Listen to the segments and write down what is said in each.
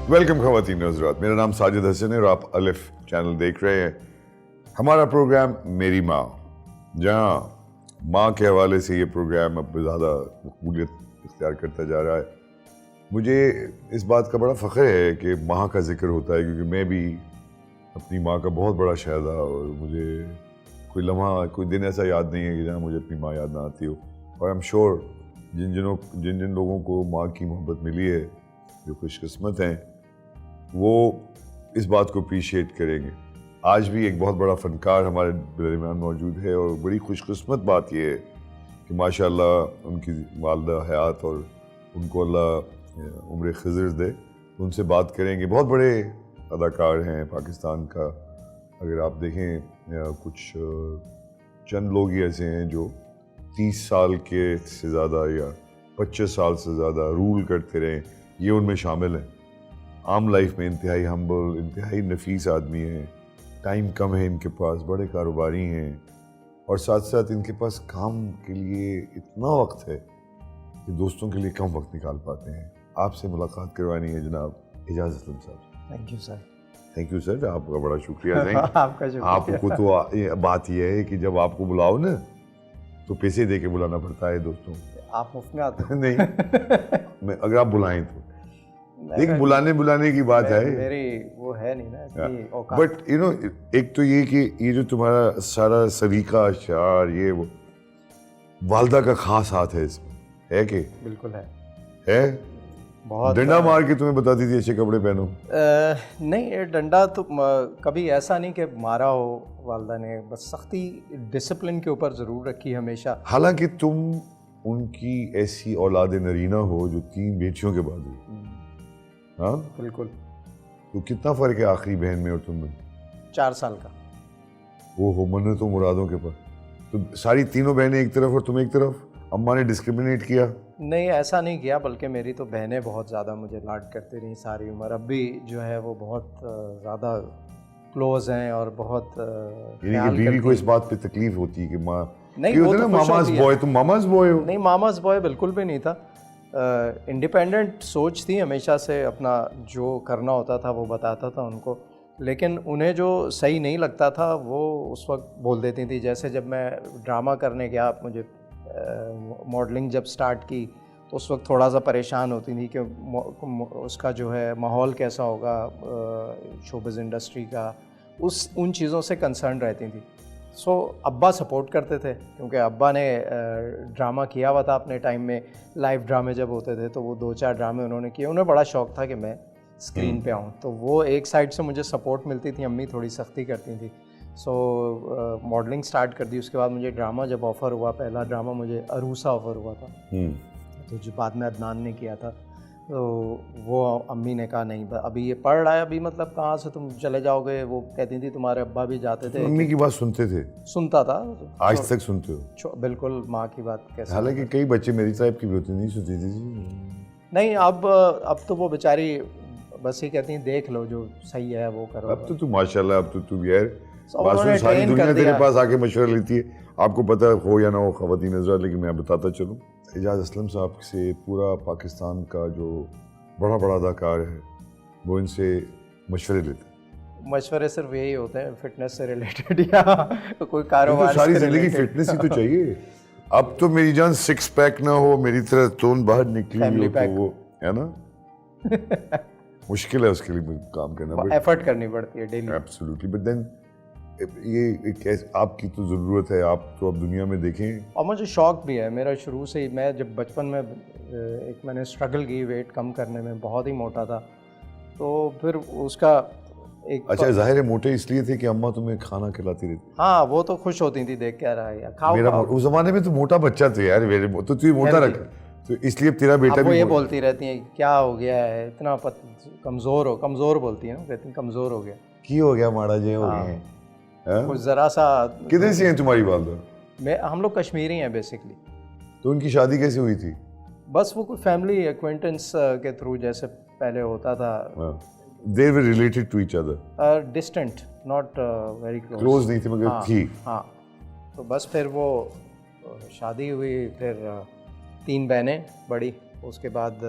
Welcome ख़वातीन हज़रात, मेरा नाम साजिद हसन है और आप अलिफ चैनल देख रहे हैं। हमारा प्रोग्राम मेरी माँ, जहाँ माँ के हवाले से ये प्रोग्राम अब ज़्यादा मकबूलियत इख्तियार करता जा रहा है। मुझे इस बात का बड़ा फ़ख्र है कि माँ का जिक्र होता है, क्योंकि मैं भी अपनी माँ का बहुत बड़ा शहदा, और मुझे कोई लम्हा, कोई दिन ऐसा याद नहीं है कि जहाँ मुझे अपनी माँ याद ना आती हो। और आई एम श्योर जिन जिन लोगों को माँ की मोहब्बत मिली है, जो खुशकिस्मत हैं, वो इस बात को अप्रीशिएट करेंगे। आज भी एक बहुत बड़ा फ़नकार हमारे दरमियान मौजूद है, और बड़ी खुशकिस्मत बात यह है कि माशाअल्लाह उनकी वालिदा हयात और उनको अल्लाह उम्र खिज़र दे। उनसे बात करेंगे। बहुत बड़े अदाकार हैं पाकिस्तान का। अगर आप देखें, कुछ चंद लोग ही ऐसे हैं जो 30 साल के से ज़्यादा या 25 साल से ज़्यादा रूल करते रहे, ये उनमें शामिल हैं। आम लाइफ में इंतहाई हम्बल, इंतहाई नफीस आदमी हैं, टाइम कम है इनके पास, बड़े कारोबारी हैं, और साथ साथ इनके पास काम के लिए इतना वक्त है कि दोस्तों के लिए कम वक्त निकाल पाते हैं। आपसे मुलाकात करवानी है जनाब एजाज असलम साहब। Thank you sir. Thank you sir, आपका बड़ा शुक्रिया। आपका शुक्रिया। आपको तो बात यह है कि जब आपको बुलाओ ना, तो पैसे दे के बुलाना पड़ता है दोस्तों। आप मुफ्त में आते नहीं, अगर आप बुलाएं तो एक बुलाने की बात है, मेरी वो है नहीं ना इतनी औकात। बट यू नो, एक तो ये कि ये जो तुम्हारा सारा सलीका अशार, ये वो वालदा का खास हाथ है इसमें, है कि? बिल्कुल है बहुत। डंडा मार के तुम्हें बताती थी अच्छे कपड़े पहनो? नहीं, ये डंडा तो कभी ऐसा नहीं कि मारा हो वालदा ने, बस सख्ती डिसिप्लिन के ऊपर ज़रूर रखी हमेशा। हालांकि तुम उनकी ऐसी औलाद नरीना हो जो 3 बेटियों के बाद हुई। हाँ बिल्कुल। तो कितना फ़र्क है आखिरी बहन में और तुम में? 4 साल का। वो हो मन्नत तो मुरादों के पास। तो सारी तीनों बहनें एक तरफ और तुम एक तरफ? अम्मा ने डिस्क्रिमिनेट किया? नहीं, ऐसा नहीं किया, बल्कि मेरी तो बहनें बहुत ज़्यादा मुझे लाड करती रही सारी उम्र। अब भी जो है वो बहुत ज़्यादा क्लोज हैं और बहुत यानी कि बीवी को इस बात पे तकलीफ होती है कि माँ नहीं, वो तो मामाज बॉय, तुम मामाज बॉय हो? नहीं, मामाज बॉय बिल्कुल भी नहीं था। इंडिपेंडेंट सोच थी हमेशा से, अपना जो करना होता था वो बताता था उनको, लेकिन उन्हें जो सही नहीं लगता था वो उस वक्त बोल देती थी। जैसे जब मैं ड्रामा करने गया, मुझे मॉडलिंग जब स्टार्ट की, तो उस वक्त थोड़ा सा परेशान होती थी कि उसका जो है माहौल कैसा होगा, शोबिज़ इंडस्ट्री का, उन चीज़ों से कंसर्न रहती थी। सो अब्बा सपोर्ट करते थे, क्योंकि अब्बा ने ड्रामा किया हुआ था अपने टाइम में। लाइव ड्रामे जब होते थे तो वो 2-4 ड्रामे उन्होंने किए। उन्हें बड़ा शौक़ था कि मैं स्क्रीन पे आऊँ, तो वो एक साइड से मुझे सपोर्ट मिलती थी। अम्मी थोड़ी सख्ती करती थी। सो मॉडलिंग स्टार्ट कर दी। उसके बाद मुझे ड्रामा जब ऑफ़र हुआ, पहला ड्रामा मुझे अरूसा ऑफ़र हुआ था, तो जो बाद में अदनान ने किया था, तो वो अम्मी ने कहा नहीं, अभी ये पढ़ रहा है, अभी मतलब कहाँ से तुम चले जाओगे। वो कहती थी तुम्हारे अब्बा भी जाते थे। अम्मी की बात सुनते थे? सुनता था। आज तक सुनते हो? बिल्कुल, माँ की बात कैसे। हालांकि कई बच्चे मेरी टाइप की भी होती, नहीं सुनती थी। नहीं, अब तो वो बेचारी बस ही कहती हैं देख लो जो सही है वो करो। अब तो तू माशाल्लाह, अब तो तू यार सारी दुनिया तेरे पास आके मशवरा लेती है। आपको पता हो या ना हो ख़वातीन हज़रात, लेकिन मैं बताता चलूँ, एजाज असलम साहब से पूरा पाकिस्तान का जो बड़ा बड़ा अदाकार है वो इनसे मशवरे लेते हैं। मशवरे सिर्फ यही होते हैं फिटनेस से रिलेटेड या कोई कारोबार तो सारी ज़िंदगी फिटनेस ही तो चाहिए। अब तो मेरी जान 6 पैक ना हो, मेरी तरह तोन बाहर निकली हो, तो वो है ना मुश्किल है उसके लिए काम करना, एफर्ट करनी पड़ती है डेली। एब्सोल्युटली। बट देन ये आपकी तो ज़रूरत है, आप तो अब दुनिया में देखें। और मुझे शौक़ भी है मेरा शुरू से ही। मैं जब बचपन में मैंने स्ट्रगल की वेट कम करने में, बहुत ही मोटा था, तो फिर उसका एक अच्छा, जाहिर है मोटे इसलिए थे कि अम्मा तुम्हें खाना खिलाती रहती? हाँ, वो तो खुश होती थी देख के, रहा है खाओ मेरा खाओ। उस ज़माने में तो मोटा बच्चा थे यार, तो तू मोटा रख, तो इसलिए तेरा बेटा भी। वो ये बोलती रहती है क्या हो गया है इतना कमज़ोर बोलती है ना, कहती है कमज़ोर हो गया। की हो गया माड़ा जे हो गए हैं? कुछ ज़रा सा। किधर से हैं तुम्हारी वालदा? हम लोग कश्मीरी हैं बेसिकली। तो उनकी शादी कैसे हुई थी? बस वो कोई फैमिली एक्वेंटेंस के थ्रू, जैसे पहले होता था। They were related to each other? Distant, not very close. Close नहीं थी मगर थी। हाँ, तो बस फिर वो शादी हुई, फिर 3 बहनें बड़ी, उसके बाद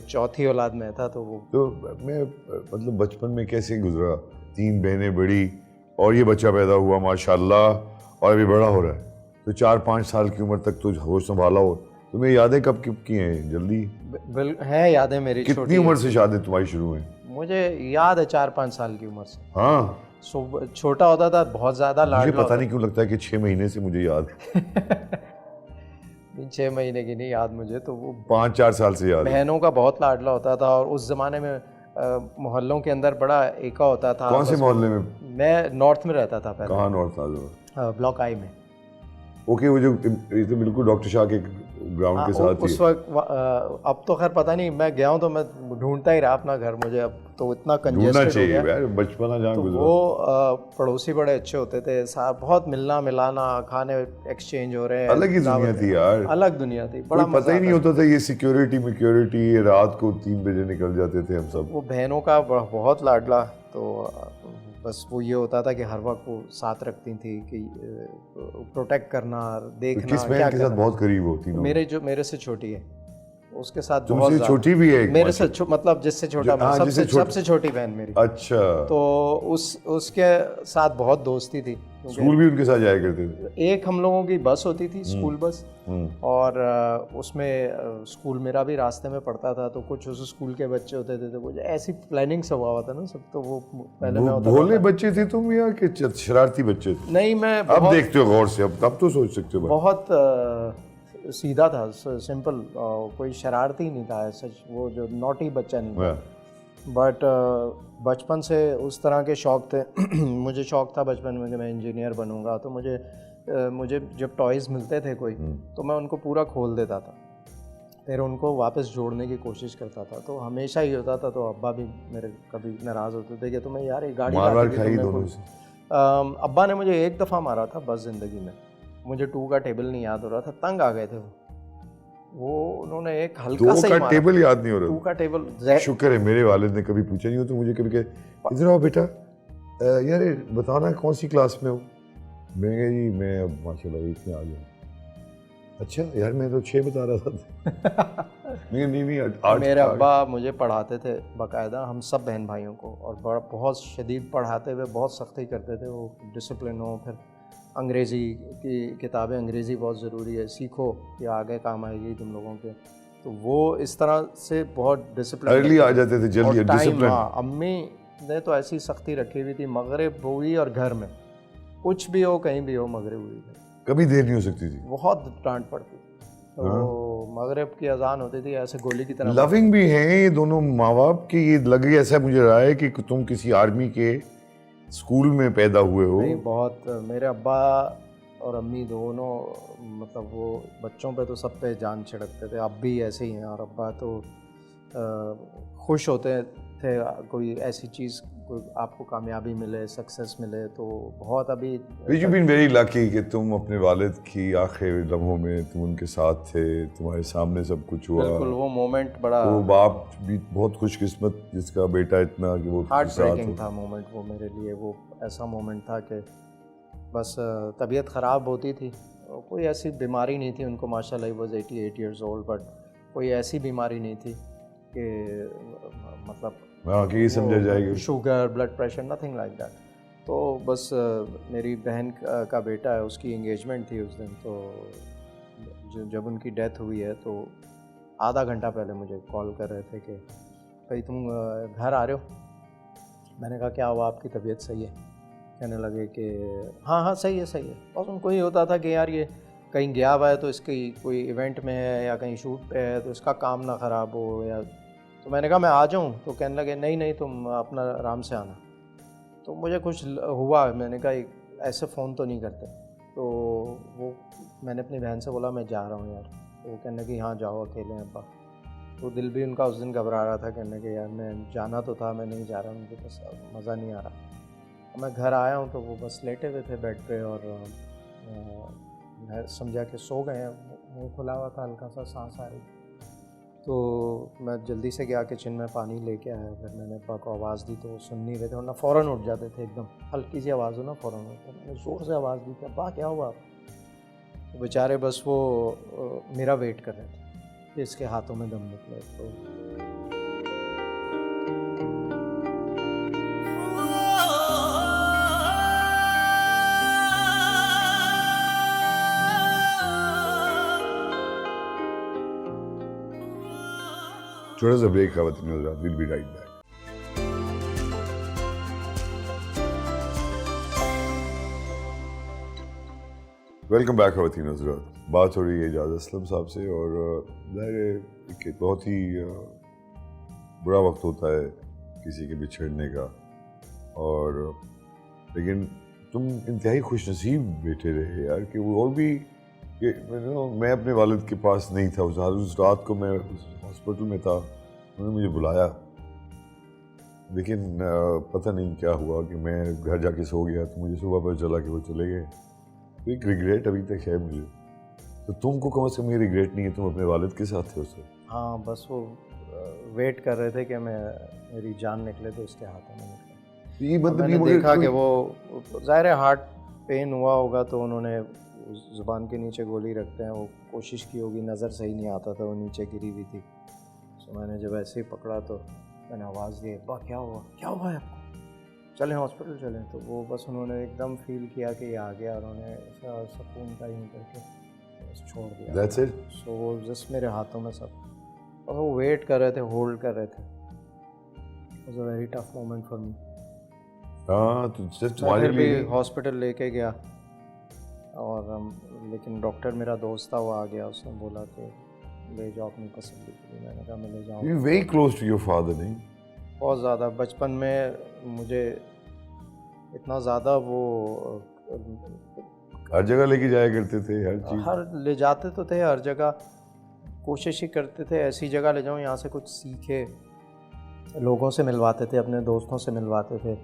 चौथी औलाद में था तो वो। तो मैं मतलब बचपन में कैसे गुजरा, 3 बहनें बड़ी और ये बच्चा पैदा हुआ माशाल्लाह और अभी बड़ा हो रहा है, तो 4-5 साल की उम्र तक तो होश संभाला हो। तुम्हें यादें कब की हैं जल्दी? है यादें मेरी कितनी छोटी। उम्र से शादी तुम्हारी शुरू हुई? मुझे याद है 4-5 साल की उम्र से। हाँ, छोटा होता था, बहुत ज़्यादा मुझे लाडला पता नहीं क्यों लगता है कि 6 महीने से मुझे याद है। 6 महीने की नहीं याद मुझे, तो वो 5-4 साल से याद है। बहनों का बहुत लाडला होता था। और उस ज़माने में मोहल्लों के अंदर बड़ा एका होता था। कौन से मोहल्ले में? मैं नॉर्थ में रहता था पहले। कहाँ नॉर्थ नाजर? ब्लॉक आई में। ओके, वो जो ये तो बिल्कुल डॉक्टर शाह के ग्राउंड के साथ ही उस वक्त अब तो खैर पता नहीं, मैं गया हूँ तो मैं ढूंढता ही रहा अपना घर। मुझे अब तो इतना ढूंढना कंजेस्टेड हो चाहिए गया। यार, बचपना जहाँ तो गुजरा। वो पड़ोसी बड़े अच्छे होते थे, बहुत मिलना मिलाना, खाने एक्सचेंज हो रहे हैं। अलग ही दुनिया थी यार, अलग दुनिया थी, बड़ा कोई पता ही नहीं होता था ये सिक्योरिटी ये रात को 3 बजे निकल जाते थे हम सब। वो बहनों का बहुत लाडला। तो बस वो ये होता था कि हर वक्त वो साथ रखती थी कि प्रोटेक्ट करना, देखना। तो किस बहन के साथ बहुत करीब होती? मेरे से छोटी है, उसके साथ बहुत तुमसे ज़्यादा। छोटी भी है एक? मेरे से मतलब जिससे छोटा मैं, सबसे छोटी बहन मेरी। अच्छा। तो उसके साथ बहुत दोस्ती थी। स्कूल भी उनके साथ जाया करते थे? एक हम लोगों की बस होती थी, स्कूल बस। और उसमें स्कूल मेरा भी रास्ते में पड़ता था, तो कुछ उस स्कूल के बच्चे होते थे, तो कुछ ऐसी प्लानिंग सब हुआ था ना सब। तो वो पहले मैं होता भोले बच्चे थे तुम या कि शरारती बच्चे थे? नहीं, मैं अब देखते हो गौर से, अब तब तो सोच सकते हो। बहुत सीधा था, सिंपल, कोई शरारती नहीं था सच, वो जो नॉटी बच्चा नहीं था। बट बचपन से उस तरह के शौक़ थे। मुझे शौक़ था बचपन में कि मैं इंजीनियर बनूंगा। तो मुझे जब टॉयज़ मिलते थे कोई, तो मैं उनको पूरा खोल देता था, फिर उनको वापस जोड़ने की कोशिश करता था। तो हमेशा ही होता था। तो अब्बा भी मेरे कभी नाराज़ होते थे कि तुम्हें यार ये गाड़ी मार खाई दोनों से? अब्बा ने मुझे एक दफ़ा मारा था बस ज़िंदगी में। मुझे 2 का टेबल नहीं याद हो रहा था, तंग आ गए थे वो उन्होंने एक हल्का सा 2 का टेबल याद नहीं हो रहा? 2 का टेबल। शुक्र है मेरे वालिद ने कभी पूछा नहीं हो। तो मुझे कभी कहे इधर आओ बेटा, यार बताना कौन सी क्लास में हो? मैं कहा जी मैं अब माशाल्लाह 8 में आ गया। अच्छा यार मैं तो 6 बता रहा था। नहीं 8। मेरे अब्बा मुझे पढ़ाते थे बाकायदा, हम सब बहन भाइयों को, और बहुत शदीद पढ़ाते हुए बहुत सख्ती करते थे। वो डिसिप्लिन हो। फिर अंग्रेज़ी की किताबें, अंग्रेज़ी बहुत ज़रूरी है, सीखो, ये आगे काम आएगी तुम लोगों के। तो वो इस तरह से बहुत डिसिप्लिन अर्ली आ जाते थे, जल्दी डिसिप्लिन। हाँ, अम्मी ने तो ऐसी सख्ती रखी हुई थी, मगरिब हुई और घर में कुछ भी हो, कहीं भी हो, मगरिब हुई कभी देर नहीं हो सकती थी, बहुत डांट पड़ती थी। तो मगरिब की अजान होती थी, ऐसे गोली की तरह। लविंग भी हैं ये दोनों माँ बाप की। ये लगे ऐसा मुझे रहा है कि तुम किसी आर्मी के स्कूल में पैदा हुए हो। नहीं, बहुत। मेरे अब्बा और अम्मी दोनों, मतलब वो बच्चों पे तो सब पे जान छिड़कते थे। अब भी ऐसे ही हैं। और अब्बा तो खुश होते थे कोई ऐसी चीज़, कोई आपको कामयाबी मिले, सक्सेस मिले, तो बहुत। अभी यू बीन वेरी लकी कि तुम अपने वालिद की आखिरी लम्हों में तुम उनके साथ थे, तुम्हारे सामने सब कुछ हुआ। बिल्कुल, वो मोमेंट बड़ा। वो बाप भी बहुत खुशकिस्मत जिसका बेटा इतना कि वो हार्ट ब्रेकिंग था मोमेंट वो मेरे लिए। वो ऐसा मोमेंट था कि बस तबीयत ख़राब होती थी, कोई ऐसी बीमारी नहीं थी उनको, माशाल्लाह he was 88 years old, but कोई ऐसी बीमारी नहीं थी कि मतलब कि ये समझा जाएगा sugar, blood pressure, nothing like that. तो बस मेरी बहन का बेटा है, उसकी एंगेजमेंट थी उस दिन। तो जब उनकी डेथ हुई है, तो आधा घंटा पहले मुझे कॉल कर रहे थे कि भाई तुम घर आ रहे हो? मैंने कहा क्या हुआ, आपकी तबीयत सही है? कहने लगे कि हाँ सही है। बस उनको ही होता था कि यार ये कहीं गया हुआ है तो इसकी कोई इवेंट में है या कहीं शूट पे है, तो इसका काम ना ख़राब हो। या तो मैंने कहा मैं आ जाऊँ? तो कहने लगे नहीं तुम अपना आराम से आना। तो मुझे कुछ हुआ, मैंने कहा ऐसे फ़ोन तो नहीं करते। तो वो मैंने अपनी बहन से बोला मैं जा रहा हूँ यार। तो वो कहने लगी हाँ जाओ अकेले अब्बा। तो दिल भी उनका उस दिन घबरा रहा था, कहने लगे यार मैं जाना तो था, मैं नहीं जा रहा, मुझे बस मज़ा नहीं आ रहा। मैं घर आया हूँ तो वो बस लेटे हुए थे बेड पे, और मैं समझा कि सो गए हैं। मुँह खुला हुआ था, हल्का सा सांस आ रही। तो मैं जल्दी से गया किचन में, पानी लेके आया। फिर मैंने अब्बा को आवाज़ दी तो सुन नहीं रहे थे, वरना फ़ौरन उठ जाते थे, एकदम हल्की सी आवाज़ हो ना फ़ौरन उठते। मैंने ज़ोर से आवाज़ दी कि अब्बा क्या हुआ? तो बेचारे बस वो मेरा वेट कर रहे थे कि इसके हाथों में दम निकले। तो छोटा सा ब्रेक, ख़वातीन और हज़रात, will be right back. Welcome back ख़वातीन और हज़रात। बात हो रही है एजाज़ असलम साहब से, और ज़ाहिर है कि बहुत ही बुरा वक्त होता है किसी के बिछड़ने का, और लेकिन तुम इंतहाई खुश नसीब बेटे रहे यार कि वो, और भी कि मैं अपने वालिद के पास नहीं था उस रात को, मैं हॉस्पिटल में था, उन्होंने मुझे बुलाया, लेकिन पता नहीं क्या हुआ कि मैं घर जाके सो गया, तो मुझे सुबह पता चला कि वो चले गए। तो एक रिग्रेट अभी तक है मुझे। तो तुमको कम से कम ये रिग्रेट नहीं है, तुम अपने वालिद के साथ थे उससे? हाँ, बस वो वेट कर रहे थे कि मेरी जान निकले तो इसके हाथों में निकले। ये मतलब मैंने देखा कि वो ज़ाहिर है हार्ट पेन हुआ होगा, तो उन्होंने ज़ुबान के नीचे गोली रखते हैं, वो कोशिश की होगी, नज़र सही नहीं आता था, वो नीचे गिरी हुई थी। तो मैंने जब ऐसे ही पकड़ा तो मैंने आवाज़ दी, अब्बा क्या हुआ, क्या हुआ है आपको, चलें हॉस्पिटल चलें। तो वो बस उन्होंने एकदम फील किया कि ये आ गया, और उन्होंने ऐसा सुकून का यूँ करके बस छोड़ दिया। That's it? सो वो जस्ट मेरे हाथों में सब, और वो वेट कर रहे थे, होल्ड कर रहे थे। It was a very tough moment for me. हाँ, तो सिर्फ मैं तुम्हारे फिर लिए भी नहीं। हॉस्पिटल लेके गया, और लेकिन डॉक्टर मेरा दोस्त था, वो आ गया, उसने बोला कि ले जाओ अपनी पसंद के लिए। मैंने कहा मैं ले जाऊँ। You very close to your father, नहीं? बहुत ज़्यादा बचपन में मुझे इतना ज़्यादा वो हर जगह लेके जाया करते थे, हर चीज़। हर ले जाते तो थे हर जगह, कोशिश ही करते थे ऐसी जगह ले जाऊँ यहाँ से कुछ सीखे, लोगों से मिलवाते थे, अपने दोस्तों से मिलवाते थे।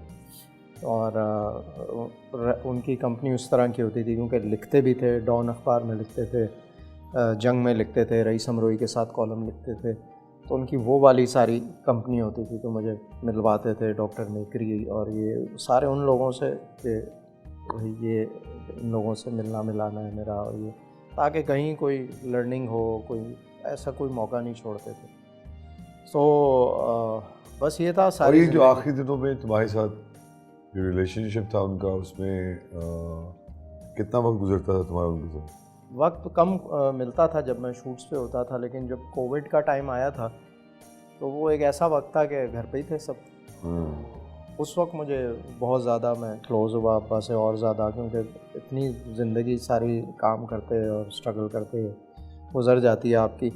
और उनकी कंपनी उस तरह की होती थी, क्योंकि लिखते भी थे, डॉन अखबार में लिखते थे, जंग में लिखते थे, रईस अमरोई के साथ कॉलम लिखते थे, तो उनकी वो वाली सारी कंपनी होती थी। तो मुझे मिलवाते थे डॉक्टर मेकरी और ये सारे उन लोगों से कि ये इन लोगों से मिलना मिलाना है मेरा, और ये ताकि कहीं कोई लर्निंग हो, कोई ऐसा कोई मौका नहीं छोड़ते थे। सो बस ये था और सारी ये जो आखिरी दिनों में तुम्हारे साथ जो रिलेशनशिप था उनका, उसमें कितना वक्त गुजरता था तुम्हारा उनके साथ? वक्त कम मिलता था जब मैं शूट्स पे होता था, लेकिन जब कोविड का टाइम आया था तो वो एक ऐसा वक्त था कि घर पे ही थे सब। उस वक्त मुझे बहुत ज़्यादा मैं क्लोज़ हुआ अब्बा से, और ज़्यादा, क्योंकि इतनी ज़िंदगी सारी काम करते और स्ट्रगल करते गुजर जाती है आपकी,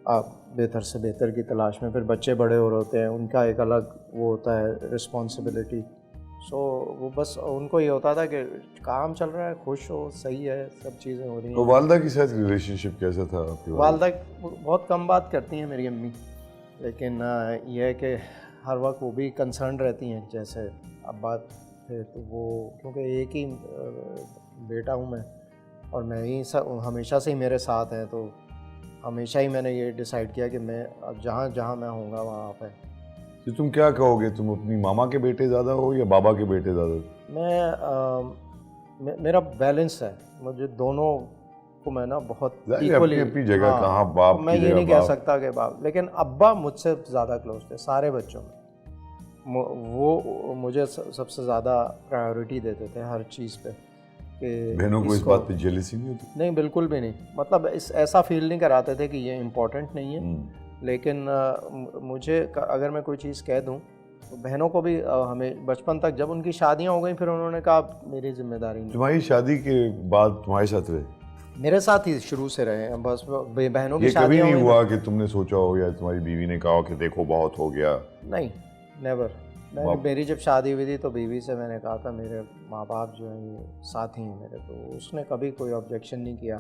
आप बेहतर से बेहतर की तलाश में, फिर बच्चे बड़े हो रहे होते हैं, उनका एक अलग वो होता है रिस्पॉन्सिबिलिटी। सो वो बस उनको ये होता था कि काम चल रहा है, खुश हो, सही है, सब चीज़ें हो रही हैं। तो वालदा के साथ रिलेशनशिप कैसा था आपकी? वालदा बहुत कम बात करती हैं मेरी अम्मी, लेकिन यह है कि हर वक्त वो भी कंसर्न रहती हैं। जैसे अब बात थे तो वो, क्योंकि एक ही बेटा हूँ मैं, और मैं ही हमेशा से ही मेरे साथ हैं, तो हमेशा ही मैंने ये डिसाइड किया कि मैं अब जहाँ जहाँ मैं होऊंगा वहाँ आप है। तो तुम क्या कहोगे, तुम अपनी मामा के बेटे ज़्यादा हो या बाबा के बेटे ज़्यादा? मेरा बैलेंस है, मुझे दोनों को मैं ना बहुत अपनी इक्वली, अपनी जगह, कहाँ बाप मैं की ये नहीं जगह कह बाप। सकता कि बाप, लेकिन अब्बा मुझसे ज़्यादा क्लोज थे सारे बच्चों में। वो मुझे सबसे ज़्यादा प्रायोरिटी देते थे हर चीज़ पे, कि बहनों को इस बात पे जेलसी नहीं होती? नहीं, बिल्कुल भी नहीं, मतलब ऐसा फील नहीं कराते थे कि ये इम्पोर्टेंट नहीं है। लेकिन मुझे अगर मैं कोई चीज़ कह दूं तो बहनों को भी हमें बचपन तक, जब उनकी शादियां हो गई फिर उन्होंने कहा मेरी जिम्मेदारी नहीं। तुम्हारी शादी के बाद तुम्हारे साथ रहे? मेरे साथ ही शुरू से रहे हैं, बस बहनों की ये कभी शादियां नहीं हुई हुआ कि तुमने सोचा हो या तुम्हारी बीवी ने कहा हो कि देखो बहुत हो गया? नहीं, नेवर। मेरी जब शादी हुई थी तो बीवी से मैंने कहा था मेरे माँ बाप जो हैं ये साथी हैं मेरे, तो उसने कभी कोई ऑब्जेक्शन नहीं किया,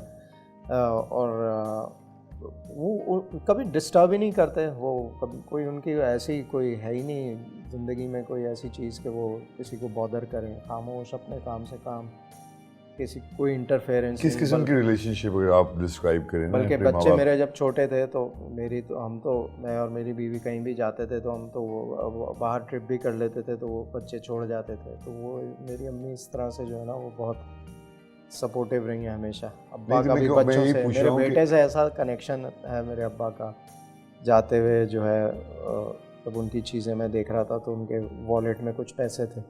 और वो कभी डिस्टर्ब ही नहीं करते वो, कभी कोई उनकी ऐसी कोई है ही नहीं ज़िंदगी में कोई ऐसी चीज़ कि वो किसी को बॉदर करें, खामोश अपने काम से काम, किसी कोई इंटरफेरेंस। किस किस्म की रिलेशनशिप अगर आप डिस्क्राइब करें ना? बल्कि अपने बच्चे माँ मेरे जब छोटे थे तो मैं और मेरी बीवी कहीं भी जाते थे तो हम तो वो बाहर ट्रिप भी कर लेते थे, तो वो बच्चे छोड़ जाते थे, तो वो मेरी अम्मी इस तरह से जो है ना वो बहुत सपोर्टिव रही हैं हमेशा। अब्बा नहीं, तो का मैं भी क्यों- मैं बच्चों यही से, पूछ मेरे रहा हूँ कि- बेटे से ऐसा कनेक्शन है मेरे अब्बा का। जाते हुए जो है जब उनकी चीज़ें मैं देख रहा था तो उनके वॉलेट में कुछ पैसे थे,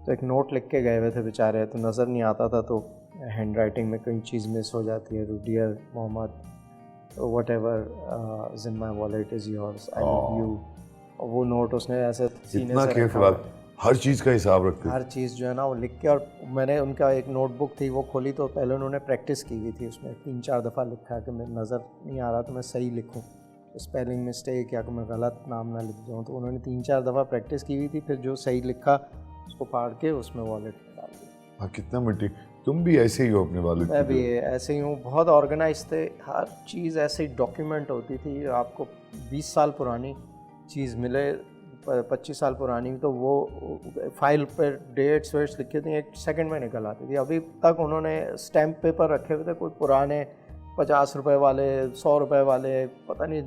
तो एक नोट लिख के गए हुए थे बेचारे, तो नज़र नहीं आता था, तो हैंड राइटिंग में कोई चीज़ मिस हो जाती है, तो dear Mohammad whatever is in my wallet is yours, I love you. और वो नोट उसने ऐसे सीने इतना से केयरफुल रखा आप हर चीज़ का हिसाब रखते थे। हर चीज़ जो है ना वो लिख के। और मैंने उनका एक नोटबुक थी वो खोली, तो पहले उन्होंने प्रैक्टिस की हुई थी, उसमें 3-4 दफ़ा लिखा कि मैं नज़र नहीं आ रहा तो मैं सही लिखूं, स्पेलिंग मिस्टेक या कि मैं गलत नाम ना लिख जाऊं, तो उन्होंने 3-4 दफ़ा प्रैक्टिस की हुई थी, फिर जो सही लिखा उसको फाड़ के उसमें वॉलेट में डाल दिया। हाँ, कितना मिट्टी। तुम भी ऐसे ही हो अपने वालिद मैं की भी तरह। ऐसे ही हूँ, बहुत ऑर्गेनाइज थे, हर चीज़ ऐसे ही डॉक्यूमेंट होती थी। आपको 20 साल पुरानी चीज़ मिले, 25 साल पुरानी, तो वो फाइल पर डेट्स वेट्स लिखे थे, 1 सेकंड में निकल आती थी। अभी तक उन्होंने स्टैम्प पेपर रखे हुए थे, कोई पुराने 50 रुपए वाले, 100 रुपए वाले, पता नहीं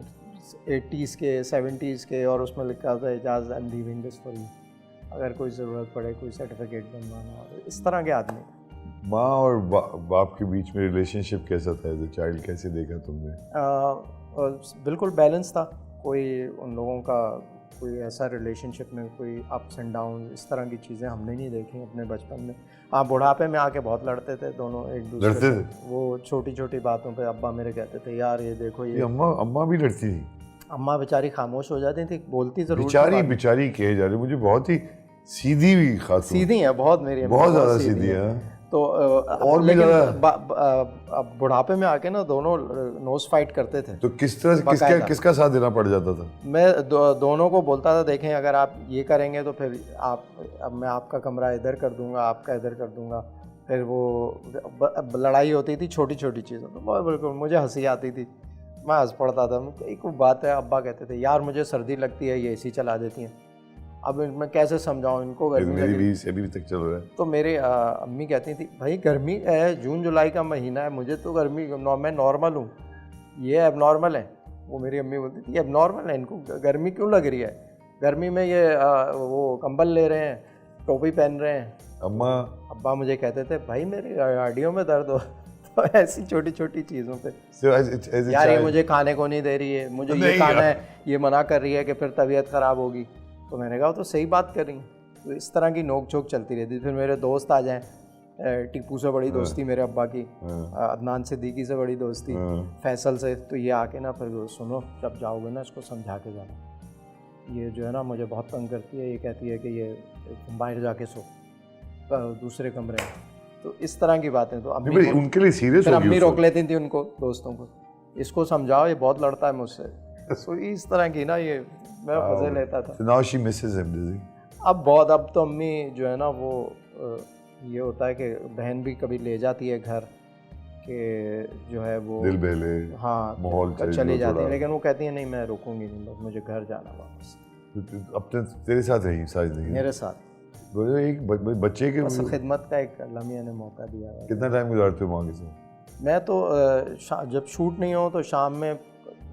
80s के 70s के, और उसमें लिखा था Aijaz I am leaving this for you, अगर कोई ज़रूरत पड़े, कोई सर्टिफिकेट बनवाना हो। इस तरह के आदमी। माँ और बाप के बीच में रिलेशनशिप कैसा था एज ए चाइल्ड, कैसे देखा तुमने? और बिल्कुल बैलेंस था, कोई उन लोगों का कोई ऐसा रिलेशनशिप में कोई अप्स एंड डाउन इस तरह की चीज़ें हमने नहीं देखी अपने बचपन में। हाँ, बुढ़ापे में आके बहुत लड़ते थे दोनों एक दूसरे लड़ते से। थे? वो छोटी छोटी बातों पे अब्बा मेरे कहते थे यार ये देखो ये ये। अम्मा भी लड़ती थी? अम्मा बेचारी खामोश हो जाती थी, बोलती ज़रूर थी, बेचारी बात- बेचारी कहे जा रही, मुझे बहुत ही सीधी हुई खातून। सीधी है बहुत, मेरी अम्मा बहुत ज़्यादा सीधी सीधी है। है। तो और भी लेकिन ज़्यादा। अब बुढ़ापे में आके ना दोनों नोज फाइट करते थे। तो किस तरह बाकायदा। किसका साथ देना पड़ जाता था? मैं दोनों को बोलता था देखें अगर आप ये करेंगे तो फिर आप, अब मैं आपका कमरा इधर कर दूंगा, आपका इधर कर दूंगा। फिर वो लड़ाई होती थी छोटी छोटी चीज़ों तो बहुत, बिल्कुल मुझे हंसी आती थी, मैं हंस पड़ता था। एक बात है, अब्बा कहते थे यार मुझे सर्दी लगती है, ये एसी चला देती हैं, अब मैं कैसे समझाऊं इनको, गर्मी मेरी लग भी अभी तक चल रहा है। तो मेरे अम्मी कहती थी भाई गर्मी है, जून जुलाई का महीना है, मुझे तो गर्मी, मैं नॉर्मल हूँ, ये एबनॉर्मल है। वो मेरी अम्मी बोलती थी एबनॉर्मल है, इनको गर्मी क्यों लग रही है, गर्मी में ये वो कंबल ले रहे हैं, टोपी पहन रहे हैं। अम्मा अब्बा मुझे कहते थे भाई मेरी हड्डियों में दर्द हो तो ऐसी छोटी छोटी चीज़ों पे यार ये मुझे खाने को नहीं दे रही है, मुझे ये खाना है, ये मना कर रही है कि फिर तबीयत ख़राब होगी। तो मैंने कहा तो सही बात कर रही हैं। तो इस तरह की नोक झोंक चलती रहती। फिर मेरे दोस्त आ जाएं, टीपू से बड़ी दोस्ती मेरे अब्बा की, अदनान सिद्दीकी से बड़ी दोस्ती, फैसल से, तो ये आके ना फिर सुनो जब जाओगे ना इसको समझा के जाना, ये जो है ना मुझे बहुत तंग करती है, ये कहती है कि ये तुम बाहर जाके सो दूसरे कमरे में। तो इस तरह की बातें तो अम्मी उनके लिए सीरियस फिर हो गई अम्मी उस रोक वक्त। लेती थी उनको, दोस्तों को, इसको समझाओ ये बहुत लड़ता है मुझसे। तो इस तरह की ना ये मैं मज़े लेता था। So now she misses him, does he? अब बहुत, अब तो अम्मी जो है ना वो ये होता है कि बहन भी कभी ले जाती है घर कि जो है वो दिल बहले, हाँ माहौल चली जाती है, थोड़ा। लेकिन वो कहती है नहीं मैं रुकूंगी नहीं, बस मुझे घर जाना वापस। अपने तेरे साथ रही शायद नहीं? मेरे साथ वो एक बच्चे के बस खिदमत का एक लम्हे ने मौका दिया है। कितना टाइम गुजारते हो माँ के साथ? मैं तो जब शूट नहीं हो तो शाम में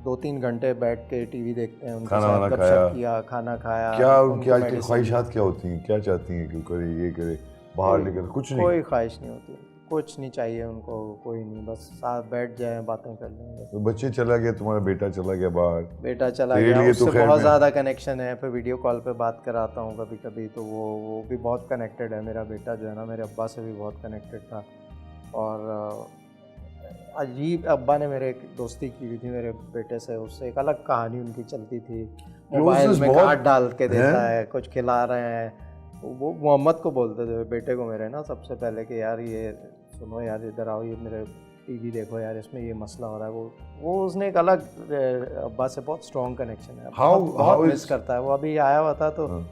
2-3 घंटे बैठ के टीवी देखते हैं, उनके खाना साथ वाना गपशप खाया? किया, खाना खाया। क्या उनको उनकी आज की medicine ख्वाहिशात क्या होती हैं, क्या चाहती हैं कि करे ये करे, बाहर निकल, कुछ नहीं? कोई ख्वाहिश नहीं होती, कुछ नहीं चाहिए उनको, कोई नहीं, बस साथ बैठ जाए बातें कर लें। तो बच्चे चला गया, तुम्हारा बेटा चला गया बाहर, बेटा चला तेरे गया, लिए तो उससे खैर बहुत मैं- ज़्यादा कनेक्शन है, फिर वीडियो कॉल पे बात कराता हूँ कभी कभी, तो वो भी बहुत कनेक्टेड है। मेरा बेटा जो है ना मेरे अब्बा से भी बहुत कनेक्टेड था। और अजीब, अब्बा ने मेरे एक दोस्ती की हुई थी मेरे बेटे से, उससे एक अलग कहानी उनकी चलती थी। मोबाइल में बहुत- काट डाल के देता है, कुछ खिला रहे हैं, वो मोहम्मद को बोलते थे बेटे को मेरे ना सबसे पहले कि यार ये सुनो यार इधर आओ, ये मेरे टीवी देखो यार, इसमें ये मसला हो रहा है। वो उसने एक अलग अब्बा से बहुत स्ट्रॉन्ग कनेक्शन है, बहुत मिस करता है। वो अभी आया हुआ था तो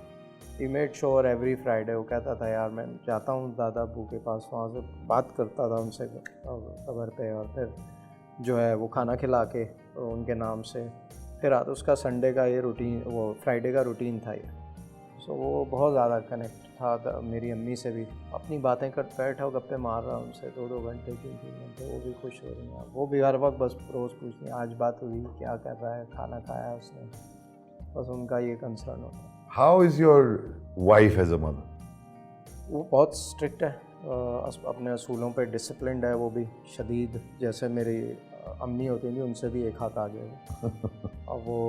he made sure every Friday वो कहता था यार मैं जाता हूँ दादा अब्बू के पास, वहाँ से बात करता था उनसे खबर पे, और फिर जो है वो खाना खिला के उनके नाम से फिर आता। उसका संडे का ये रूटीन, वो फ्राइडे का रूटीन था ये। सो वो बहुत ज़्यादा कनेक्ट था मेरी अम्मी से भी, अपनी बातें कर बैठा गप्पे मार रहा उनसे 2-2 घंटे 3-3 घंटे, वो भी खुश हो रही हैं, वो भी हर वक्त बस रोज़ पूछती हैं आज बात हुई, क्या कर रहा है, खाना खाया उसने, बस उनका ये कंसर्न होता है। How is your wife as a mother? वो बहुत स्ट्रिक्ट है, अपने असूलों पे डिसिप्लिन्ड है, वो भी शदीद, जैसे मेरी अम्मी होती थी उनसे भी एक हाथ आगे है। और वो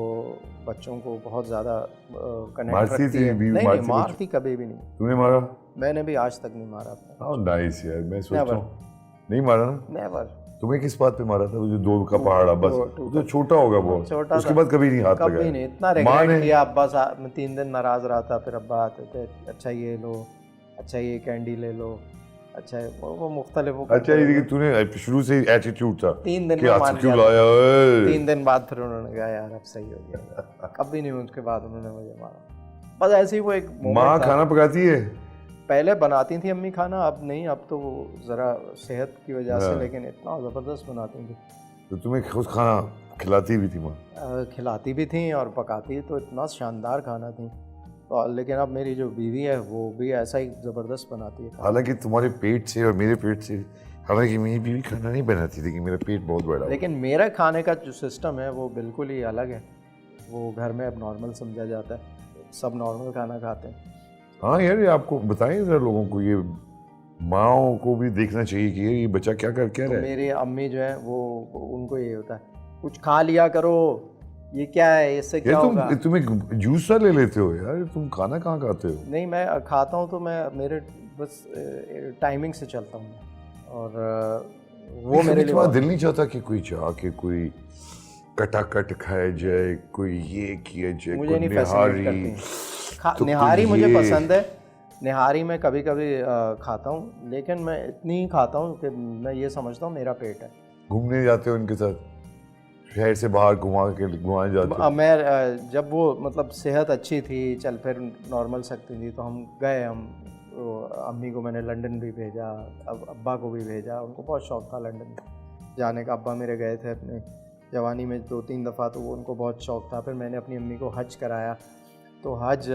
बच्चों को बहुत ज़्यादा कनेक्ट मारती रखती थी है। बीवी, नहीं मारती नहीं, बच्चों? मारती कभी भी नहीं। तूने मारा? मैंने भी आज तक नहीं मारा अपने। हाउ नाइस यार, मैं सोचता Never. हूँ नहीं मारा ना। नेवर। तुम्हें किस बात पे मारा था? वो जो 2 का पहाड़ बस, टू तो छोटा होगा बहुत, छोटा उसके था। बाद कभी नहीं हाथ लगाया? कभी नहीं, इतना माँ रिग्रेट ने किया। अब्बा साहब 3 दिन नाराज रहा था, फिर अब्बा आते थे, अच्छा ये लो, अच्छा ये कैंडी ले लो, अच्छा वो मुख्तलिफ वो अच्छा करते ये रहते। कि तूने शुरू से ही एटीट्यूड था 3 दिन कि में आज मान क्यों लिया था। लाया ओए? 3 दिन बाद फिर उन्होंने कहा यार अब सही हो गया। कभी नहीं उसके बाद उन्होंने मुझे मारा। बस ऐसे ही वो एक माँ मोमेंट था। खाना पकाती है? पहले बनाती थी अम्मी खाना, अब नहीं, अब तो वो ज़रा सेहत की वजह से, हाँ। लेकिन इतना ज़बरदस्त बनाती थी। तो तुम्हें खुद खाना खिलाती भी थी माँ? खिलाती भी थी और पकाती तो इतना शानदार खाना थी। और लेकिन अब मेरी जो बीवी है वो भी ऐसा ही ज़बरदस्त बनाती है खाना। हालांकि तुम्हारे पेट से और मेरे पेट से, हालांकि मेरी बीवी खाना नहीं बनाती थी कि मेरा पेट बहुत बड़ा हो। लेकिन मेरा खाने का जो सिस्टम है वो बिल्कुल ही अलग है। वो घर में अब नॉर्मल समझा जाता है, सब नॉर्मल खाना खाते हैं। हाँ यार, ये आपको बताएं जरा लोगों को, ये माँओं को भी देखना चाहिए कि ये बच्चा क्या कर क्या तो रहा है। मेरी अम्मी जो है वो उनको ये होता है, कुछ खा लिया करो, ये क्या है, इससे क्या यार होगा। तुम्हें जूस सा ले लेते हो यार, तुम खाना कहाँ खाते हो? नहीं, मैं खाता हूँ तो मैं मेरे बस टाइमिंग से चलता हूँ। और वो मेरे लिए तुम्हारा दिल नहीं चाहता कि कोई जाके कोई कटाकट खाया जाए, कोई ये किया जाए, मुझे कोई नहीं फैसिनेट निहारी? करती। तो निहारी कुछ मुझे ये- पसंद है। निहारी मैं कभी कभी खाता हूँ, लेकिन मैं इतनी ही खाता हूँ कि मैं ये समझता हूँ मेरा पेट है। घूमने जाते हो उनके साथ, शहर से बाहर घुमाने जाते हो? अब मैं जब वो मतलब सेहत अच्छी थी, चल फिर नॉर्मल सकती थी, तो हम गए। अम्मी को मैंने लंदन भी भेजा, अब अब्बा को भी भेजा, उनको बहुत शौक़ था लंदन जाने का। अब्बा मेरे गए थे अपने जवानी में 2-3 दफ़ा, तो वो उनको बहुत शौक़ था। फिर मैंने अपनी अम्मी को हज कराया, तो हज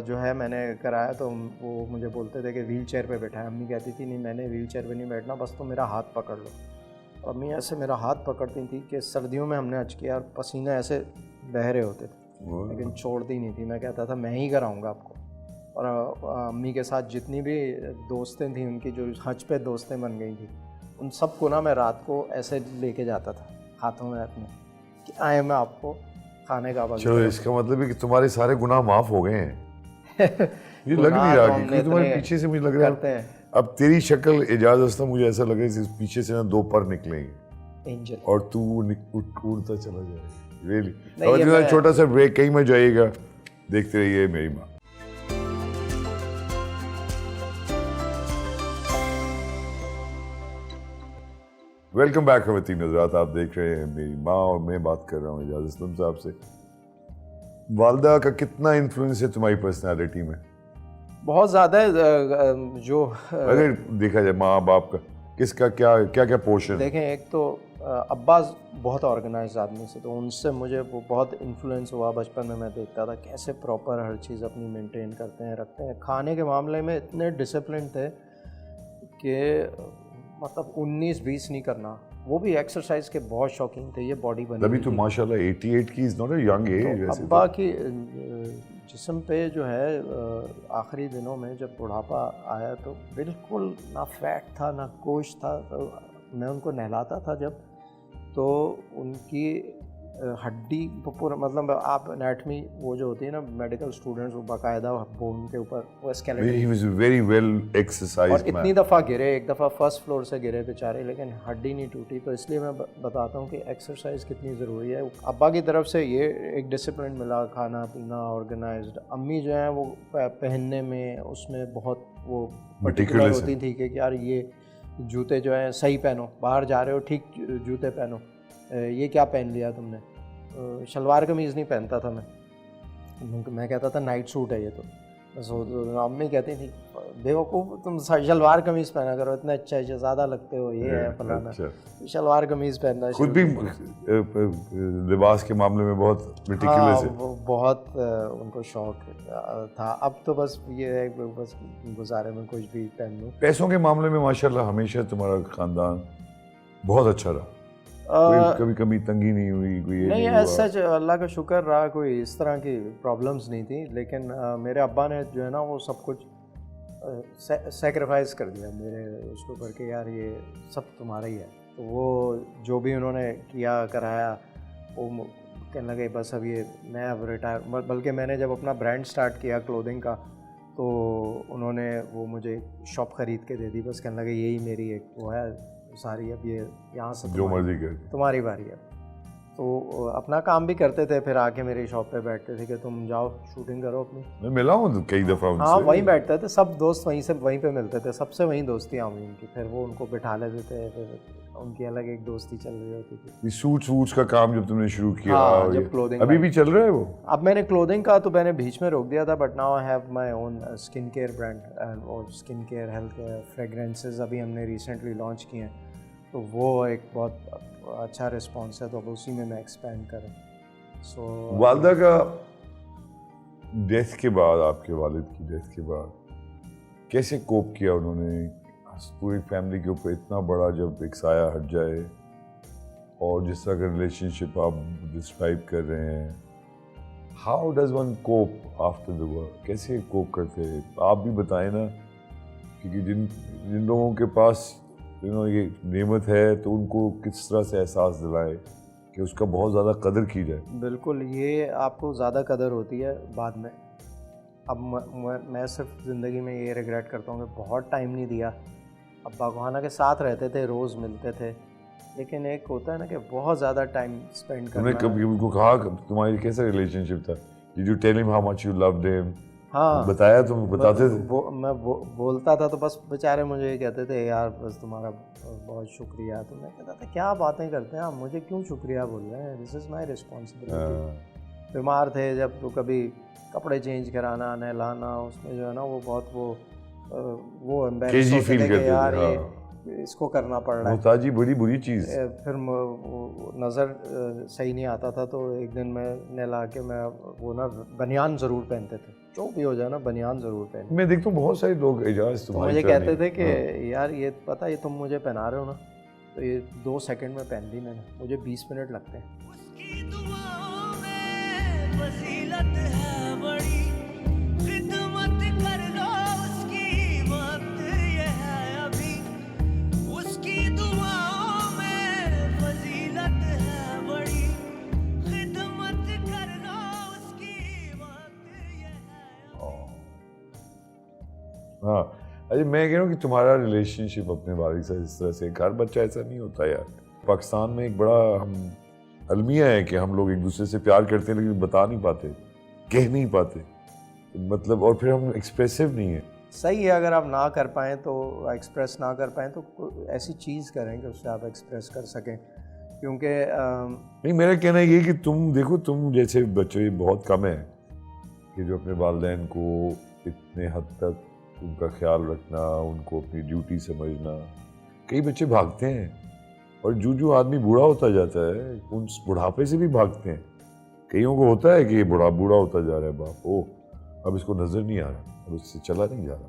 जो है मैंने कराया, तो वो मुझे बोलते थे कि व्हील चेयर पर बैठाएं। अम्मी कहती थी नहीं, मैंने व्हील चेयर पर नहीं बैठना, बस तो मेरा हाथ पकड़ लो। अम्मी ऐसे मेरा हाथ पकड़ती थी कि सर्दियों में हमने हज किया और पसीने ऐसे बह रहे होते थे, लेकिन छोड़ती नहीं थी। मैं कहता था मैं ही कराऊंगा आपको। और अम्मी के साथ जितनी भी दोस्तें थी उनकी, जो हज पे दोस्तें बन गई थी, उन सबको ना मैं रात को ऐसे लेके जाता था हाथों में अपने, कि आए मैं आपको खाने का वक्त। चलो, इसका मतलब है कि तुम्हारे सारे गुनाह माफ हो गए हैं। ये लग गुनाह नहीं तो रहा, हमने क्योंकि तुम्हारे इतने पीछे से मुझे लग रहा करते है हैं। अब तेरी शक्ल एजाज हस्ता, मुझे ऐसा लग रहा है कि पीछे से ना 2 पर निकलेंगे एंजल। और तू उड़ता चला जाएगा। रियली। नहीं, और ये इतना मैं- छोटा सा ब्रेक, कहीं मत जाइएगा, देखते रहिए मेरी माँ। वेलकम बैक खवातीन हज़रात, आप देख रहे हैं मेरी माँ और मैं बात कर रहा हूँ एजाज असलम साहब से। वालदा का कितना इन्फ्लुएंस है तुम्हारी पर्सनालिटी में? बहुत ज़्यादा है। जो अगर देखा जाए माँ बाप का, किसका क्या क्या क्या पोर्शन है? देखें, एक तो अब्बा बहुत ऑर्गेनाइज आदमी से, तो उनसे मुझे वो बहुत इन्फ्लुएंस हुआ। बचपन में मैं देखता था कैसे प्रॉपर हर चीज़ अपनी मेंटेन करते हैं, रखते हैं। खाने के मामले में इतने डिसिप्लिन थे कि मतलब 19-20 नहीं करना। वो भी एक्सरसाइज के बहुत शौकीन थे, ये बॉडी बनी तभी हुई तो थी। माशाल्लाह 88 की is not a young age तो वैसे। अब्बा की जिस्म पे जो है आखिरी दिनों में जब बुढ़ापा आया, तो बिल्कुल ना फैट था ना गोश्त था। तो मैं उनको नहलाता था जब, तो उनकी हड्डी पूरा, मतलब आप एनाटमी वो जो होती है ना, मेडिकल स्टूडेंट्स वो बाकायदा बोन के ऊपर वो skeleton. He was very well और एक्सरसाइज्ड इतनी मैन। दफ़ा गिरे, एक दफ़ा फर्स्ट फ्लोर से गिरे बेचारे, लेकिन हड्डी नहीं टूटी। तो इसलिए मैं बताता हूँ कि एक्सरसाइज कितनी ज़रूरी है। अब्बा की तरफ से ये एक डिसिप्लिन मिला, खाना पीना ऑर्गेनाइज्ड। अम्मी जो है वो पहनने में उसमें बहुत वो पर्टिकुलर Meticulous होती थी कि यार ये जूते जो है सही पहनो, बाहर जा रहे हो ठीक जूते पहनो, ये क्या पहन लिया तुमने। शलवार कमीज़ नहीं पहनता था मैं कहता था नाइट सूट है ये तो। अम्मी कहती थी बेवकूफ़, तुम शलवार कमीज़ पहना करो, इतना अच्छा है, ज़्यादा लगते हो, ये है फलाना। अच्छा। शलवार कमीज़ पहनना खुद भी लिबास के मामले में बहुत मेटिकुलस है। वो बहुत उनको शौक था। अब तो बस ये है बस गुजारे में कुछ भी पहन लूँ। पैसों के मामले में माशाल्लाह हमेशा तुम्हारा खानदान बहुत अच्छा रहा, कभी कभी तंगी नहीं हुई, कोई ये नहीं, नहीं हुआ। सच अल्लाह का शुक्र रहा, कोई इस तरह की प्रॉब्लम्स नहीं थी। लेकिन मेरे अब्बा ने जो है ना वो सब कुछ सेक्रीफाइस कर दिया मेरे उसके ऊपर कि यार ये सब तुम्हारा ही है। तो वो जो भी उन्होंने किया कराया वो कहने लगे बस अब ये मैं अब रिटायर, बल्कि मैंने जब अपना ब्रांड स्टार्ट किया क्लोथिंग का तो उन्होंने वो मुझे शॉप ख़रीद के दे दी। बस कहने लगे यही मेरी एक वो है सारी, अब ये यहाँ से जो मर्जी कर। तुम्हारी बारी है। तो अपना काम भी करते थे, फिर आके मेरी शॉप पे बैठते थे कि तुम जाओ शूटिंग करो अपनी। मैं मिला हूँ कई दफ़ा उनसे। हाँ वहीं बैठते थे, सब दोस्त वहीं पे मिलते थे, सबसे वहीं दोस्तियाँ हुई उनकी। फिर वो उनको बिठा लेते थे, फिर उनकी अलग एक दोस्ती चल रही होती थी। ये सूट्स का काम जब तुमने शुरू किया, हाँ, जब क्लोथिंग अभी भी चल रहा है वो? अब मैंने क्लोथिंग का तो मैंने बीच में रोक दिया था, but now I have my own skin care brand और skin care health care fragrances अभी हमने रिसेंटली लॉन्च किए हैं। तो वो एक बहुत अच्छा रिस्पॉन्स है, तो अब उसी में मैं एक्सपेंड करूँ। सो वालदा का डेथ के बाद, आपके वालिद की डेथ के बाद कैसे कोप किया उन्होंने पूरी फैमिली के ऊपर? इतना बड़ा जब एक साया हट जाए, और जिस तरह का रिलेशनशिप आप डिस्क्राइब कर रहे हैं, how does one cope after the work? कैसे कोप करते हैं आप भी बताएं ना, क्योंकि जिन लोगों के पास ये नेमत है तो उनको किस तरह से एहसास दिलाएं कि उसका बहुत ज़्यादा कदर की जाए। बिल्कुल, ये आपको ज़्यादा कदर होती है बाद में। अब मैं सिर्फ ज़िंदगी में ये रिग्रेट करता हूँ कि बहुत टाइम नहीं दिया। अब बागवाना के साथ रहते थे, रोज़ मिलते थे, लेकिन एक होता है ना कि बहुत ज़्यादा टाइम स्पेंड करना। तुमने कभी उनको कहा तुम्हारी कैसा रिलेशनशिप था? Did you tell him how much you loved him? हाँ, बताया? तुम बताते थे? मैं बोलता था तो बस बेचारे मुझे ये कहते थे यार बस तुम्हारा बहुत शुक्रिया। तो मैं कहता था क्या बातें करते हैं आप, मुझे क्यों शुक्रिया बोल रहे हैं, दिस इज़ माई रिस्पॉन्सिबिलिटी। बीमार थे जब तो कभी कपड़े चेंज कराना, नहलाना, उसमें जो है ना वो बहुत वो एम्बैरेस होते थे कि यार ये इसको करना पड़ रहा है। मोहताजी बड़ी बुरी चीज़। फिर नज़र सही नहीं आता था, तो एक दिन मैं नहला के मैं वो ना बनियान ज़रूर पहनते थे, जो भी हो जाए ना बनियान ज़रूर पहनते। मैं देखता हूँ बहुत सारे लोग एजाज तो मुझे कहते थे कि यार ये पता ये तुम मुझे पहना रहे हो ना, तो ये 2 सेकंड में पहन ली मैंने, मुझे 20 मिनट लगते हैं। उसकी दुआओं में फजीलत है बड़ी, खिदमत कर लो उसकी, वक्त ये है अभी। उसकी दुआओं में फजीलत है बड़ी, खिदमत कर लो उसकी, वक्त ये है। हाँ, अरे मैं कह रहा हूँ कि तुम्हारा रिलेशनशिप अपने वालिद से इस तरह से, हर बच्चा ऐसा नहीं होता यार। पाकिस्तान में एक बड़ा हम अलमिया है कि हम लोग एक दूसरे से प्यार करते हैं लेकिन बता नहीं पाते, कह नहीं पाते, मतलब, और फिर हम एक्सप्रेसिव नहीं है। सही है, अगर आप ना कर पाएँ तो एक्सप्रेस ना कर पाएँ तो ऐसी चीज़ करें कि उससे आप एक्सप्रेस कर सकें, क्योंकि नहीं, मेरा कहना ये कि तुम देखो, तुम जैसे बच्चे बहुत कम हैं कि जो अपने वालिदैन को इतने हद तक उनका ख्याल रखना, उनको अपनी ड्यूटी समझना। कई बच्चे भागते हैं, और जो आदमी बूढ़ा होता जाता है उन बुढ़ापे से भी भागते हैं। कईयों को होता है कि ये बूढ़ा होता जा रहा है, बाप ओ अब इसको नज़र नहीं आ रहा, अब इससे चला नहीं जा रहा।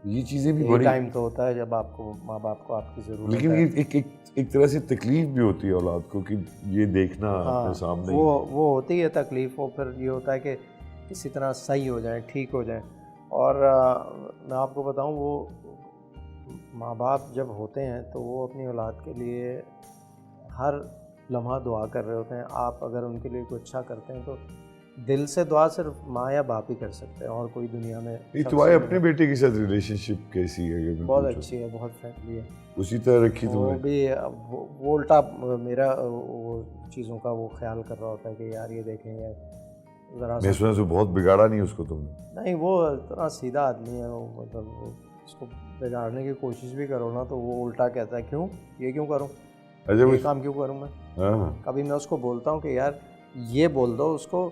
ये चीज़ें भी बड़ी टाइम तो होता है जब आपको माँ बाप को आपकी ज़रूरत लेकिन है। ये एक तरह से तकलीफ भी होती है औलाद को कि ये देखना अपने सामने। वो होती है तकलीफ। वो फिर ये होता है कि किसी तरह सही हो जाए, ठीक हो जाए। और मैं आपको बताऊं, वो माँ बाप जब होते हैं तो वो अपनी औलाद के लिए हर लम्हा दुआ कर रहे होते हैं। आप अगर उनके लिए कुछ अच्छा करते हैं तो दिल से दुआ सिर्फ माँ या बाप ही कर सकते हैं, और कोई दुनिया में। तुम्हारे अपने बेटे के साथ रिलेशनशिप कैसी है? बहुत अच्छी है, बहुत फ्रेंडली है। उसी तरह रखी वो तुमने? भी वो उल्टा मेरा वो चीज़ों का वो ख्याल कर रहा होता है कि यार ये देखेंगे ज़रा। मैं सुना बहुत बिगाड़ा नहीं उसको तुमने? नहीं, वो इतना सीधा आदमी है, वो मतलब उसको बिगाड़ने की कोशिश भी करो ना तो वो उल्टा कहता है क्यों, ये क्यों करूं, ये काम क्यों करूं मैं। कभी मैं उसको बोलता हूं कि यार ये बोल दो उसको,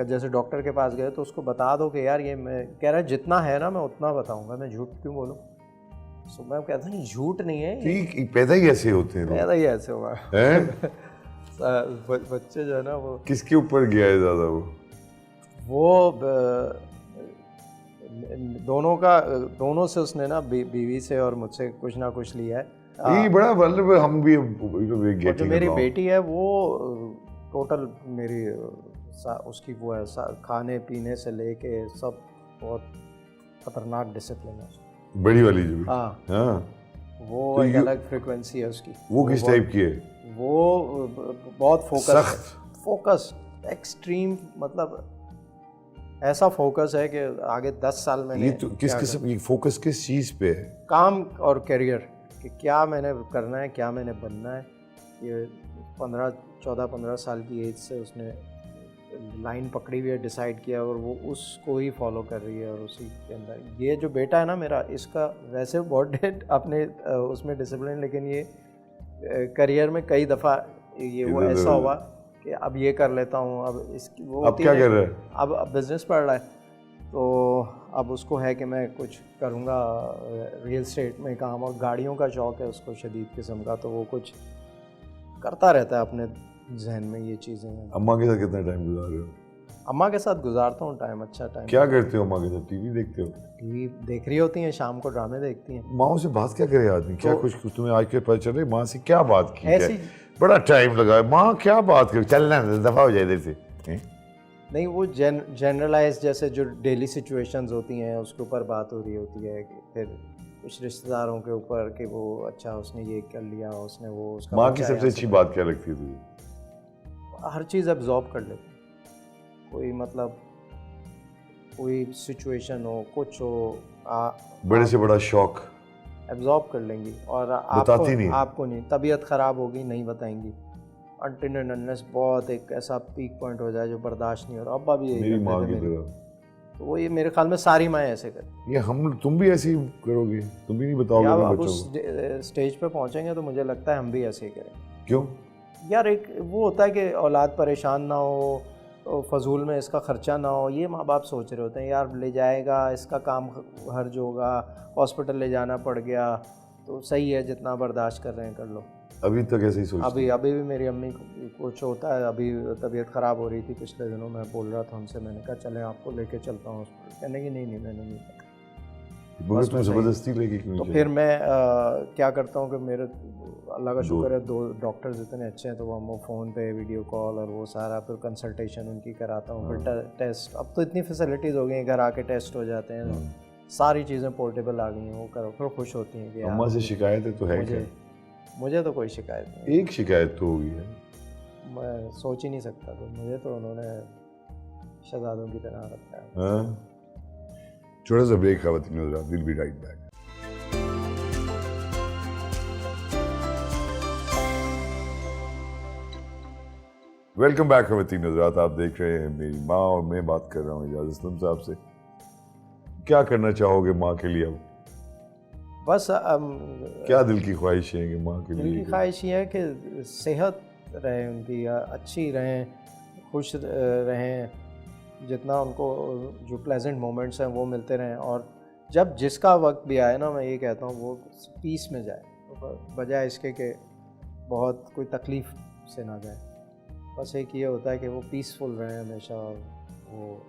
जैसे डॉक्टर के पास गए तो उसको बता दो कि यार ये मैं कह रहा है जितना है ना मैं उतना बताऊंगा, मैं झूठ क्यों बोलूं। सो मैं कहता हूँ झूठ नहीं है, ठीक, पैदा ही ऐसे होते हैं, पैदा ही ऐसे हुआ है। बच्चे जो है ना वो किसके ऊपर गया है ज़्यादा? वो दोनों से उसने ना बीवी से और मुझसे कुछ ना कुछ लिया है। ये बड़ा मतलब हम भी जो मेरी बेटी है वो टोटल मेरी उसकी वो है, खाने पीने से लेके सब बहुत खतरनाक डिसिप्लिन है उसका। बड़ी वाली जो भी। हाँ, हाँ, वो तो एक you- अलग फ्रिक्वेंसी है उसकी। वो किस टाइप की है? वो बहुत फोकस है, सख्त। फोकस एक्सट्रीम, मतलब ऐसा फोकस है कि आगे 10 साल मैंने ये तो किस क्या किस्म की फोकस किस चीज पे है? काम और करियर कि क्या मैंने करना है, क्या मैंने बनना है। ये 15 साल की एज से उसने लाइन पकड़ी हुई है, डिसाइड किया, और वो उसको ही फॉलो कर रही है। और उसी के अंदर ये जो बेटा है ना मेरा, इसका वैसे बहुत अपने उसमें डिसिप्लिन, लेकिन ये करियर में कई दफ़ा ये वो इधर-उधर ऐसा हुआ कि अब ये कर लेता हूँ, अब इसकी वो अब होती क्या है, कर रहा है? अब बिजनेस पढ़ रहा है, तो अब उसको है कि मैं कुछ करूँगा रियल एस्टेट में काम, और गाड़ियों का शौक़ है उसको शदीद किस्म का, तो वो कुछ करता रहता है अपने जहन में ये चीज़ें हैं। अम्मा के साथ कितना टाइम गुजार रहे हो? अम्मा के साथ गुजारता हूँ टाइम, अच्छा टाइम। क्या करते हो अम्मा के साथ? टीवी देखते हो? टीवी देख रही होती हैं, शाम को ड्रामे देखती हैं। माओ से बात क्या करे आदमी? क्या तो- कुछ तुम्हें आज के पता चल रही माँ से क्या बात की ऐसी- है? बड़ा टाइम लगा है। माँ क्या बात करे? चलना दफा हो जाए इधर से। हैं? नहीं, वो जनरलाइज जैसे जो डेली सिचुएशंस होती हैं उसके ऊपर बात हो रही होती है, कि फिर कुछ रिश्तेदारों के ऊपर कि वो अच्छा उसने ये कर लिया, उसने वो, उसका माँ की बच्चा सबसे यहाँ अच्छी से- बात क्या लगती है तुझे? हर चीज़ एब्जॉर्ब कर लेती हैं। कोई मतलब कोई सिचुएशन हो, कुछ हो, बड़े से बड़ा शौक। एब्जॉर्ब कर लेंगी, और बताती नहीं है। आपको नहीं, तबीयत ख़राब होगी नहीं बताएंगी, अनटिल एंड अनलेस बहुत एक ऐसा पीक पॉइंट हो जाए जो बर्दाश्त नहीं हो रहा। अब्बा भी यही मेरी करते माँ थे की मेरी। तरह। तो वो ये मेरे ख्याल में सारी माएँ ऐसे करती ये तुम भी ऐसे ही करोगे? तुम भी नहीं बताओगे हैं। अपने अब बच्चों उस को? स्टेज पे पहुंचेंगे तो मुझे लगता है हम भी ऐसे ही करें। क्यों? यार एक वो होता है कि औलाद परेशान ना हो, तो फजूल में इसका ख़र्चा ना हो, ये माँ बाप सोच रहे होते हैं। यार ले जाएगा, इसका काम हर्ज होगा, हॉस्पिटल ले जाना पड़ गया, तो सही है जितना बर्दाश्त कर रहे हैं कर लो। अभी तक ऐसे ही सोचते अभी भी मेरी अम्मी को कुछ होता है, अभी तबीयत ख़राब हो रही थी पिछले दिनों, मैं बोल रहा था उनसे, मैंने कहा चलें आपको लेके चलता हूँ हॉस्पिटल। कहने की नहीं मैंने नहीं कहा। मगर बस तुम मैं सही- जबरदस्ती लेके क्यों तो चले? फिर मैं क्या करता हूँ कि मेरे अल्लाह का शुक्र है 2 डॉक्टर्स इतने अच्छे हैं, तो वो फ़ोन पे वीडियो कॉल और वो सारा, फिर कंसल्टेशन उनकी कराता हूँ, फिर टेस्ट। अब तो इतनी फैसिलिटीज़ हो गई हैं, घर आके टेस्ट हो जाते हैं, सारी चीज़ें पोर्टेबल आ गई हैं, वो करो, फिर खुश होती हैं कि यार अम्मा से शिकायतें तो है क्या? मुझे तो कोई शिकायत नहीं, एक शिकायत तो होगी है। मैं सोच ही नहीं सकता, तो मुझे तो उन्होंने शहजादों की तरह रखा है। हाँ? छोटा सा ब्रेक खवातीन हज़रात, will be right back. Welcome back खवातीन हज़रात, आप देख रहे हैं मेरी माँ और मैं बात कर रहा हूँ एजाज असलम साहब से। क्या करना चाहोगे माँ के लिए अब? बस क्या दिल की ख्वाहिश है कि माँ के दिल लिए की ख्वाहिश ये है कि सेहत रहे उनकी, अच्छी रहें, खुश रहें, जितना उनको जो प्लेजेंट मोमेंट्स हैं वो मिलते रहें, और जब जिसका वक्त भी आए ना, मैं ये कहता हूँ वो पीस में जाए, तो बजाय इसके कि बहुत कोई तकलीफ़ से ना जाए। बस एक ये होता है कि वो पीसफुल रहें हमेशा, और वो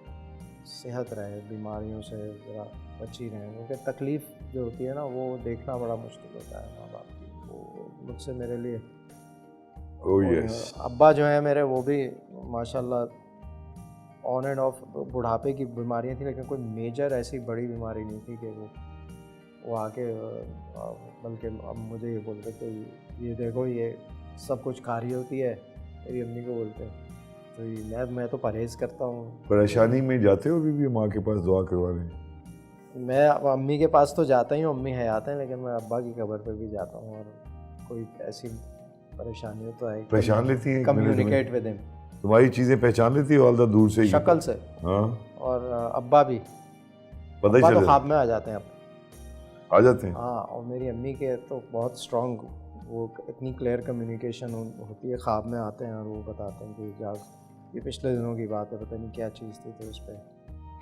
सेहत रहे, बीमारियों से ज़रा बची रहें, क्योंकि तकलीफ़ जो होती है ना वो देखना बड़ा मुश्किल होता है माँ बाप की। वो मुझसे मेरे लिए ओह यस, अब्बा जो है मेरे, वो भी माशाल्लाह ऑन एंड ऑफ बुढ़ापे की बीमारियां थी, लेकिन कोई मेजर ऐसी बड़ी बीमारी नहीं थी कि वो आके बल्कि अब मुझे ये बोलते कि ये देखो ये सब कुछ खा रही होती है, मेरी अम्मी को बोलते हैं, तो मैं तो परहेज़ करता हूँ। परेशानी में जाते हो अभी भी माँ के पास दुआ करवाने? मैं अब अम्मी के पास तो जाता ही हूँ, अम्मी हयात हैं, लेकिन मैं अब्बा की कब्र पे भी जाता हूँ, और कोई ऐसी परेशानी हो तो है, पहचान लेती है? कम्युनिकेट विद हिम, तुम्हारी चीज़ें पहचान लेती है वालदा दूर से ही? शक्ल से। हाँ, और अब्बा भी, पता ही अब्बा तो चल ख्वाब में आ जाते हैं अब। आ जाते हैं। हाँ, और मेरी अम्मी के तो बहुत स्ट्रॉन्ग, वो इतनी क्लियर कम्युनिकेशन होती है, ख्वाब में आते हैं और वो बताते हैं कि इजाज़, ये पिछले दिनों की बात है, पता नहीं क्या चीज़ थी, तो उस पर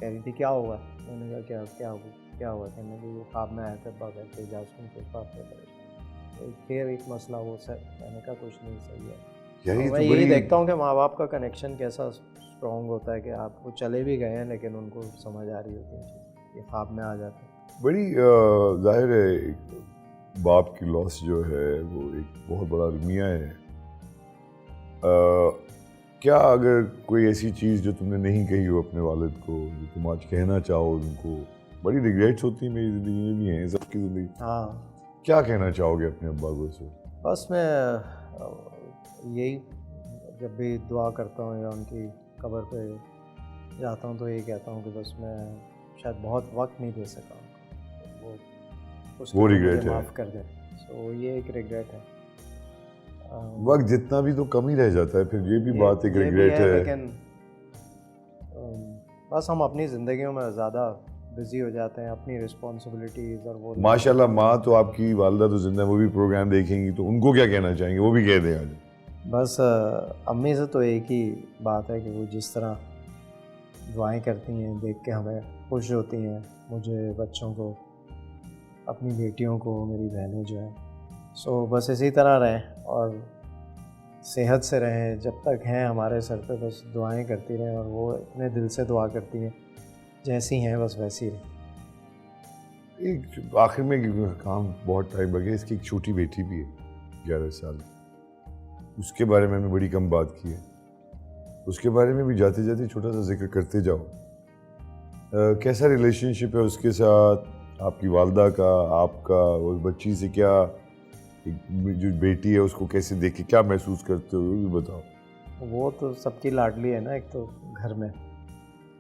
कह रही थी क्या हुआ, मैंने कहा क्या हुआ, कहने लगी वो ख्वाब में आया था, अब्बा कहते इजाज़ सुन के बात पे परेशान, फिर एक मसला वो सर, मैंने कहा कुछ नहीं, सही है। यही मैं तो यही बड़ी देखता हूँ कि माँ बाप का कनेक्शन कैसा स्ट्रॉन्ग होता है, कि आप वो चले भी गए हैं लेकिन उनको समझ आ रही होती है, ये ख्वाब में आ जाते हैं। बड़ी जाहिर है एक बाप की लॉस जो है वो एक बहुत बड़ा अलमिया है। क्या अगर कोई ऐसी चीज़ जो तुमने नहीं कही हो अपने वालिद को, जो तुम आज कहना चाहो उनको, बड़ी रिग्रेट्स होती हैं, मेरी ज़िंदगी में भी हैं, सबकी ज़िंदगी। हाँ, क्या कहना चाहोगे अपने अब्बा को से? बस मैं यही जब भी दुआ करता हूँ या उनकी कब्र पे जाता हूँ तो यही कहता हूँ कि बस मैं शायद बहुत वक्त नहीं दे सका उनको, उसके वो लिए regret मुझे है। माफ़ कर दे। सो ये एक रिग्रेट है। वक्त जितना भी तो कम ही रह जाता है, फिर ये भी बात एक ये भी रिग्रेट है। लेकिन बस हम अपनी ज़िंदगियों में ज़्यादा बिजी हो जाते हैं, अपनी रिस्पॉन्सिबिलिटीज़ और वो। माशाल्लाह माँ तो आपकी वालदा तो जिंदा, वो भी प्रोग्राम देखेंगी, तो उनको क्या कहना चाहेंगे, वो भी कह दें आज। बस अम्मी से तो एक ही बात है कि वो जिस तरह दुआएं करती हैं देख के हमें खुश होती हैं, मुझे, बच्चों को, अपनी बेटियों को, मेरी बहनें जो हैं। सो बस इसी तरह रहें और सेहत से रहें, जब तक हैं हमारे सर पे बस दुआएं करती रहें, और वो इतने दिल से दुआ करती हैं, जैसी हैं बस वैसी रहें। एक आखिर में काम बहुत टाइम लगे, इसकी एक छोटी बेटी भी है 11 साल, उसके बारे में हमने बड़ी कम बात की है, उसके बारे में भी जाते जाते छोटा सा जिक्र करते जाओ। कैसा रिलेशनशिप है उसके साथ, आपकी वालदा का, आपका, और बच्ची से क्या, एक जो बेटी है उसको कैसे देख के क्या महसूस करते हो, वो भी बताओ। वो तो सबकी लाडली है ना, एक तो घर में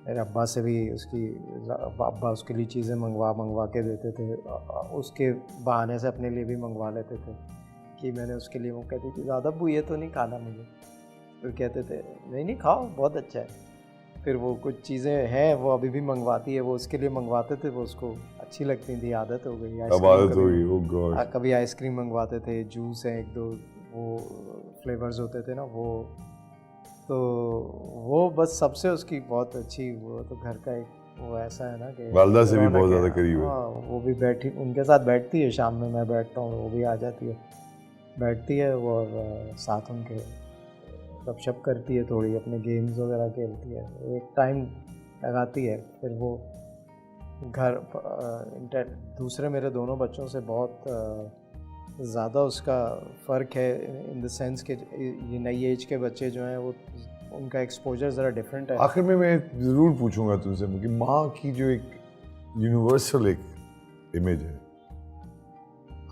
मेरे अब्बा से भी अब्बा उसके लिए चीज़ें मंगवा के देते थे, उसके बहाने से अपने लिए भी मंगवा लेते थे कि मैंने उसके लिए, वो कहती थी ज़्यादा अब्बू ये तो नहीं खाना मुझे, फिर कहते थे नहीं नहीं खाओ बहुत अच्छा है। फिर वो कुछ चीज़ें हैं वो अभी भी मंगवाती है, वो उसके लिए मंगवाते थे, वो उसको अच्छी लगती थी, आदत हो गई। अब आदत हो गई, oh God। कभी आइसक्रीम मंगवाते थे, जूस है एक दो वो फ्लेवर्स होते थे ना वो, तो वो बस सबसे उसकी बहुत अच्छी, वो तो घर का एक वो ऐसा है ना कि वालदा से भी रौनक बहुत है। ज़्यादा करीब है। हाँ, वो भी बैठी उनके साथ बैठती है, शाम में मैं बैठता हूँ वो भी आ जाती है, बैठती है वो, और साथ उनके गपशप करती है, थोड़ी अपने गेम्स वगैरह खेलती है, एक टाइम लगाती है। फिर वो घर दूसरे मेरे दोनों बच्चों से बहुत ज़्यादा उसका फ़र्क है, इन द सेंस कि ये नई एज के बच्चे जो हैं वो, उनका एक्सपोजर ज़रा डिफरेंट है। आखिर में मैं ज़रूर पूछूंगा तुमसे कि माँ की जो एक यूनिवर्सल एक इमेज है,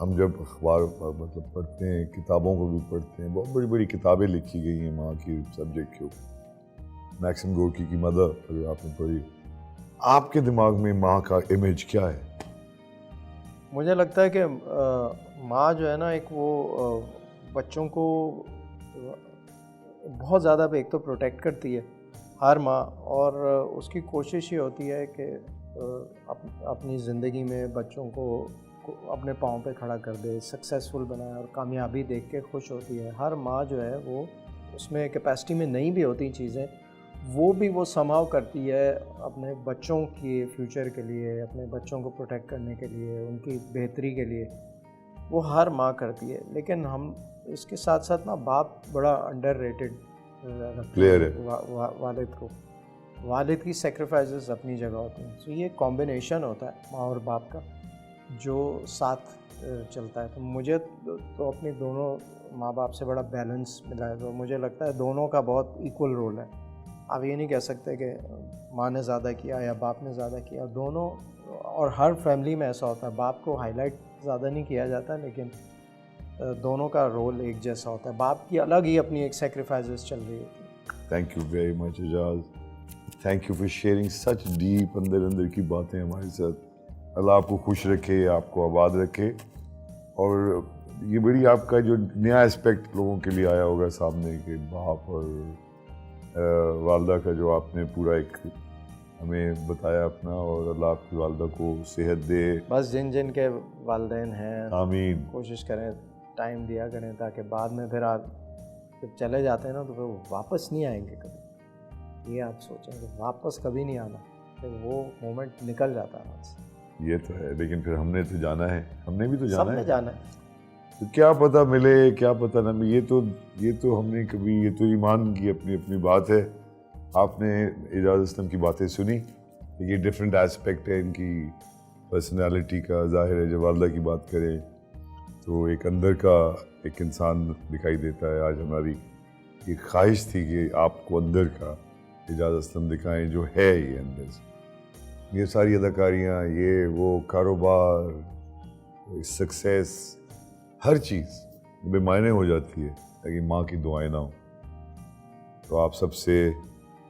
हम जब अखबार मतलब पढ़ते हैं, किताबों को भी पढ़ते हैं, बहुत बड़ी बड़ी किताबें लिखी गई हैं माँ की सब्जेक्ट के ऊपर। मैक्सिम गोर्की की मदर अगर आपने पढ़ी, आपके दिमाग में माँ का इमेज क्या है? मुझे लगता है कि माँ जो है ना, एक वो बच्चों को बहुत ज़्यादा एक तो प्रोटेक्ट करती है हर माँ, और उसकी कोशिश ये होती है कि अपनी ज़िंदगी में बच्चों को अपने पाँव पे खड़ा कर दे, सक्सेसफुल बनाए, और कामयाबी देख के खुश होती है। हर माँ जो है वो, उसमें कैपेसिटी में नहीं भी होती चीज़ें, वो भी वो संभाव करती है अपने बच्चों के फ्यूचर के लिए, अपने बच्चों को प्रोटेक्ट करने के लिए, उनकी बेहतरी के लिए, वो हर माँ करती है। लेकिन हम इसके साथ साथ ना, बाप बड़ा अंडररेटेड प्लेयर है। वालिद को, वालिद की सेक्रीफाइसेस अपनी जगह होती हैं। सो ये कॉम्बिनेशन होता है माँ और बाप का जो साथ चलता है। तो मुझे तो अपने दोनों माँ बाप से बड़ा बैलेंस मिला है, तो मुझे लगता है दोनों का बहुत इक्वल रोल है। आप ये नहीं कह सकते कि माँ ने ज़्यादा किया या बाप ने ज़्यादा किया, दोनों, और हर फैमिली में ऐसा होता है, बाप को हाईलाइट ज़्यादा नहीं किया जाता, लेकिन दोनों का रोल एक जैसा होता है। बाप की अलग ही अपनी एक सेक्रीफाइसेस चल रही होती है। Thank you very much Aijaz, thank you for sharing such deep अंदर की बातें हमारे साथ। अल्लाह आपको खुश रखे, आपको आबाद रखे, और ये बड़ी आपका जो नया एस्पेक्ट लोगों के लिए आया होगा सामने के बाप और वालदा का, जो आपने पूरा एक हमें बताया अपना, और अल्लाह आपकी वालदा को सेहत दे। बस जिन जिन के वालिदैन हैं, आमीन। कोशिश करें, टाइम दिया करें, ताकि बाद में फिर आप जब चले जाते हैं ना, तो फिर वापस नहीं आएंगे कभी। ये आप सोचेंगे वापस कभी नहीं आना, फिर वो मोमेंट निकल जाता है हाथ से। ये तो है, लेकिन फिर हमने तो जाना है, हमने भी तो जाना सबने है। जाना है। तो क्या पता मिले, क्या पता ना मिले, ये तो हमने कभी, ये तो ईमान की अपनी अपनी बात है। आपने एजाज असलम की बातें सुनी, ये डिफरेंट एस्पेक्ट है इनकी पर्सनालिटी का। जाहिर है जब वालदा की बात करें तो एक अंदर का एक इंसान दिखाई देता है। आज हमारी ये ख्वाहिश थी कि आपको अंदर का एजाज असलम दिखाएं, जो है ये अंदर से। ये सारी अदाकारियाँ, ये वो कारोबार, सक्सेस, हर चीज़ बेमायने हो जाती है ताकि माँ की दुआएं ना हो। तो आप सबसे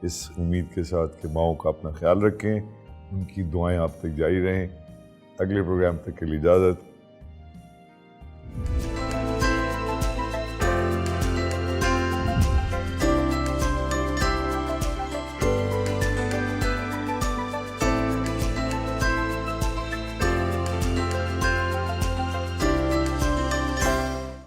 इस उम्मीद के साथ कि माँओं का अपना ख्याल रखें, उनकी दुआएं आप तक जारी रहें। अगले प्रोग्राम तक के लिए इजाज़त।